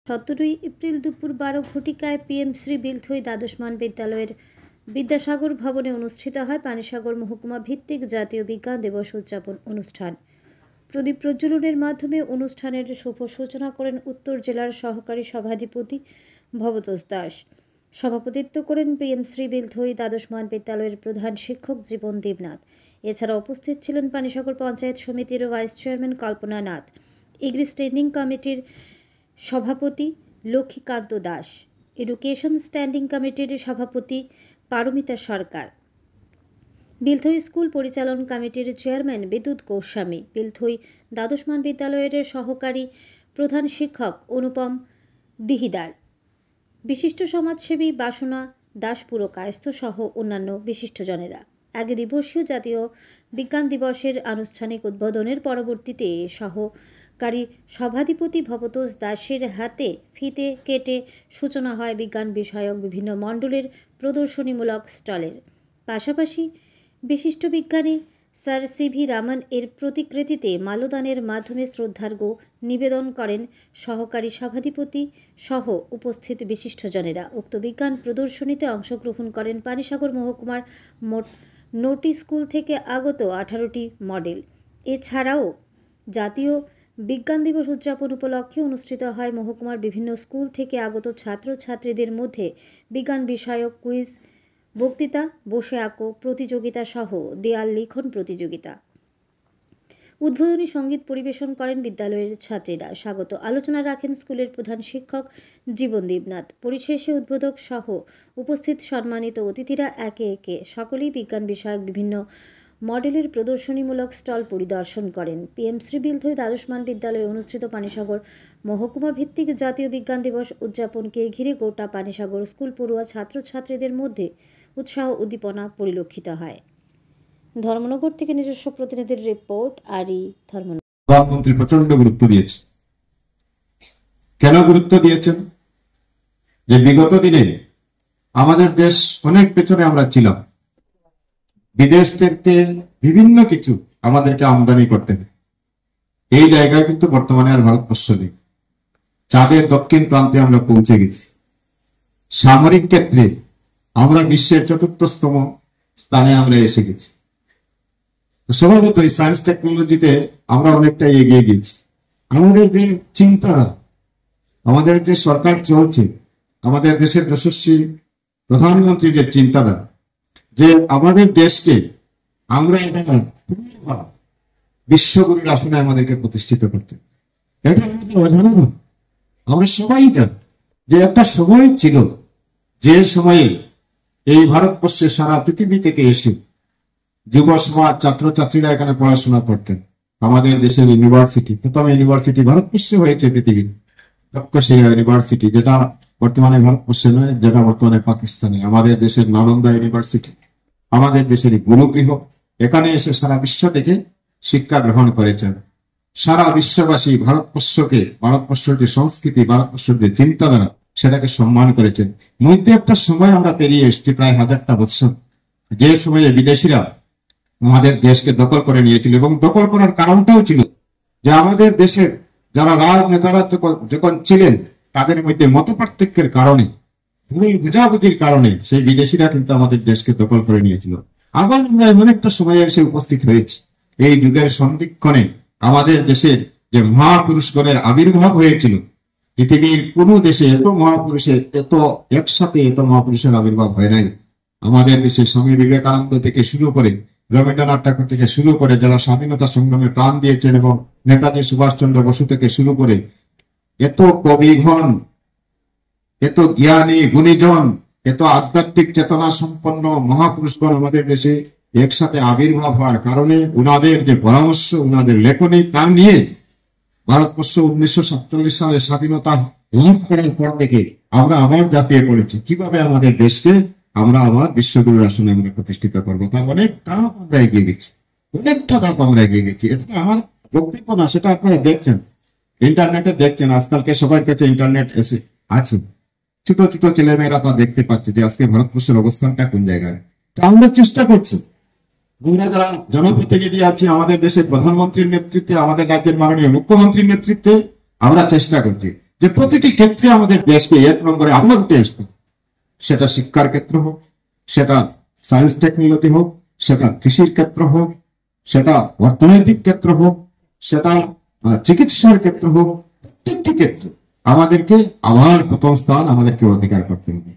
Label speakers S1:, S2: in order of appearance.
S1: 17 April দুপুর 12 ঘটিকায় PM Shri বিলথই দ্বাদশমান বিদ্যালয়ের বিদ্যাসাগর ভবনে অনুষ্ঠিত হয় পানিসাগর মহকুমা ভিত্তিক জাতীয় বিজ্ঞান দিবস উদযাপন অনুষ্ঠান। প্রদীপ প্রজ্বলনের মাধ্যমে অনুষ্ঠানের শুভ সূচনা করেন উত্তর জেলার সহকারী সভাধিপতি ভবতোষ দাস। সভাপতিত্ব করেন পিএম শ্রী বিলথই দ্বাদশমান বিদ্যালয়ের প্রধান শিক্ষক জীবন দেবনাথ। এছাড়া উপস্থিত ছিলেন পানিসাগর পঞ্চায়েত সমিতির ভাইস চেয়ারম্যান কল্পনা নাথ, এগ্রি স্ট্যান্ডিং কমিটির সভাপতি লক্ষ্মীকান্ত দাস, এডুকেশন স্ট্যান্ডিং কমিটির সভাপতি পারমিতা সরকার, বিলথই স্কুল পরিচালন কমিটির চেয়ারম্যান বিদ্যুৎ গোস্বামী, বিলথই দ্বাদশমান বিদ্যালয়ের সহকারী প্রধান শিক্ষক অনুপম দিহিদার, বিশিষ্ট সমাজসেবী বাসনা দাস পুরকায়স্থ সহ অন্যান্য বিশিষ্টজনেরা। আগে দিবসীয় জাতীয় বিজ্ঞান দিবসের আনুষ্ঠানিক উদ্বোধনের পরবর্তীতে সহকারী সভাধিপতি ভবতোষ দাসের হাতে ফিতে কেটে সূচনা হয় বিজ্ঞান বিষয়ক বিভিন্ন মণ্ডলের প্রদর্শনীমূলক স্টলের। পাশাপাশি বিশিষ্ট বিজ্ঞানী স্যার সিভি রামন এর প্রতিকৃতিতে মাল্যদানের মাধ্যমে শ্রদ্ধার্ঘ্য নিবেদন করেন সহকারী সভাধিপতি সহ উপস্থিত বিশিষ্টজনেরা। উক্ত বিজ্ঞান প্রদর্শনীতে অংশগ্রহণ করেন পানিসাগর মহকুমার মোট 9টি স্কুল থেকে আগত 18টি মডেল। এছাড়াও জাতীয় বিজ্ঞান দিবস উদযাপন উপলক্ষে অনুষ্ঠিত হয় মহকুমার বিভিন্ন স্কুল থেকে আগত ছাত্রছাত্রীদের মধ্যে বিজ্ঞান বিষয়ক কুইজ, বক্তৃতা, বসে আঁকো প্রতিযোগিতা সহ দেয়াল লিখন প্রতিযোগিতা। উদ্বোধনী সঙ্গীত পরিবেশন করেন বিদ্যালয়ের ছাত্রীরা। স্বাগত আলোচনা রাখেন স্কুলের প্রধান শিক্ষক জীবন দেবনাথ। পরিশেষে উদ্বোধক সহ উপস্থিত সম্মানিত অতিথিরা একে একে সকলেই বিজ্ঞান বিষয়ক বিভিন্ন মডেলের প্রদর্শনীমূলক স্টল পরিদর্শন করেন। পিএম শ্রী বিলথই দ্বাদশমান বিদ্যালয়ে অনুষ্ঠিত পানিসাগর মহকুমা ভিত্তিক জাতীয় বিজ্ঞান দিবস উদযাপনকে ঘিরে গোটা পানিসাগর স্কুল পড়ুয়া ছাত্রছাত্রীদের মধ্যে উৎসাহ উদ্দীপনা পরিলক্ষিত হয়। ধর্মনগর থেকে নিজস্ব প্রতিনিধির রিপোর্ট। আরই ধর্মনগর।
S2: প্রধানমন্ত্রী প্রচন্ড গুরুত্ব দিয়েছে। কেন গুরুত্ব দিয়েছেন? যে বিগত দিনে আমাদের দেশ অনেক পেছনে আমরা ছিলাম, বিদেশ থেকে বিভিন্ন কিছু আমাদেরকে আমদানি করতে হয়। এই জায়গায় কিন্তু বর্তমানে আর ভারতবর্ষ নেই। চাঁদের দক্ষিণ প্রান্তে আমরা পৌঁছে গেছি। সামরিক ক্ষেত্রে আমরা বিশ্বের ৪র্থতম স্থানে আমরা এসে গেছি। স্বভাবত এই সায়েন্স টেকনোলজিতে আমরা অনেকটা এগিয়ে গেছি। আমাদের যে চিন্তা, আমাদের যে সরকার চলছে, আমাদের দেশের যশস্বী প্রধানমন্ত্রী যে চিন্তাধারা, যে আমাদের দেশকে আমরা বিশ্বগুরুর আসনে আমাদেরকে প্রতিষ্ঠিত করতে, এটা আমাদের অজানা নয়। আমরা সবাই জানি যে একটা সময় ছিল, যে সময়ে এই ভারতবর্ষে সারা পৃথিবী থেকে এসে যুব সমাজ, ছাত্রছাত্রীরা এখানে পড়াশোনা করতেন। আমাদের দেশের ইউনিভার্সিটি, প্রথম ইউনিভার্সিটি ভারতবর্ষে হয়েছে পৃথিবীর, তক্ষশিলা ইউনিভার্সিটি, যেটা বর্তমানে ভারতবর্ষে নয়, যেটা বর্তমানে পাকিস্তানে। আমাদের দেশের নালন্দা ইউনিভার্সিটি, আমাদের দেশের গুরুগৃহ, এখানে এসে সারা বিশ্ব থেকে শিক্ষা গ্রহণ করেছেন। সারা বিশ্ববাসী ভারতবর্ষকে, ভারতবর্ষের যে সংস্কৃতি, ভারতবর্ষের যে চিন্তাধারা, সেটাকে সম্মান করেছেন। মধ্যে একটা সময় আমরা পেরিয়ে এসেছি, প্রায় 1000টা বছর, যে সময়ে বিদেশিরা আমাদের দেশকে দখল করে নিয়েছিল। এবং দখল করার কারণটাও ছিল যে আমাদের দেশের যারা রাজনেতারা যখন ছিলেন, তাদের মধ্যে মত পার্থক্যের কারণে, ভুল বুঝাবুঝির কারণে সেই বিদেশিরা কিন্তু আমাদের দেশকে দখল করে নিয়েছিল। আবার আমরা এমন একটা সময়ে এসে উপস্থিত হয়েছি, এই যুগের সন্ধিক্ষণে আমাদের দেশের যে মহাপুরুষগণের আবির্ভাব হয়েছিল, পৃথিবীর কোন দেশে এত মহাপুরুষের, এত একসাথে এত মহাপুরুষের আবির্ভাব হয় নাই। আমাদের দেশে স্বামী বিবেকানন্দ থেকে শুরু করে, রবীন্দ্রনাথ ঠাকুর থেকে শুরু করে, যারা স্বাধীনতা সংগ্রামে প্রাণ দিয়েছেন, এবং নেতাজি সুভাষচন্দ্র বসু থেকে শুরু করে এত কবিগণ, এত জ্ঞানী গুণীজন, এত আধ্যাত্মিক চেতনা সম্পন্ন মহাপুরুষগণ আমাদের দেশে একসাথে আবির্ভাব হওয়ার কারণে উনাদের যে পরামর্শ, উনাদের লেখনী, তা নিয়ে ভারতবর্ষ 1947 সালে স্বাধীনতা লাভ করার পর থেকে আমরা আবার ঝাঁপিয়ে পড়েছি কিভাবে আমাদের দেশকে আমরা আবার বিশ্বগুরুর আসনে আমরা প্রতিষ্ঠিত করবো। তার অনেক ধাপ আমরা এগিয়ে গেছি, অনেকটা ধাপ আমরা এগিয়ে গেছি। এটা তো আমার বক্তব্য না, সেটা আপনারা দেখছেন, ইন্টারনেটে দেখছেন। আজকালকে সবার কাছে ইন্টারনেট এসে আছে, ছোট ছোট ছেলেমেয়েরা তা দেখতে পাচ্ছে যে আজকে ভারতবর্ষের অবস্থানটা কোন জায়গায়। তা আমরা চেষ্টা করছি, আমরা যারা জনপ্রতিনিধি আছি, আমাদের দেশের প্রধানমন্ত্রীর নেতৃত্বে, আমাদের রাজ্যের মাননীয় মুখ্যমন্ত্রীর নেতৃত্বে আমরা চেষ্টা করছি যে প্রতিটি ক্ষেত্রে আমাদের দেশকে 1 নম্বরে আবার উঠে আসবে। সেটা শিক্ষার ক্ষেত্র হোক, সেটা সায়েন্স টেকনোলজি হোক, সেটা কৃষির ক্ষেত্র হোক, সেটা অর্থনৈতিক ক্ষেত্র হোক, সেটা চিকিৎসার ক্ষেত্র হোক, প্রত্যেকটি ক্ষেত্রে আমাদেরকে আবার প্রথম স্থান আমাদেরকে অধিকার করতে হবে।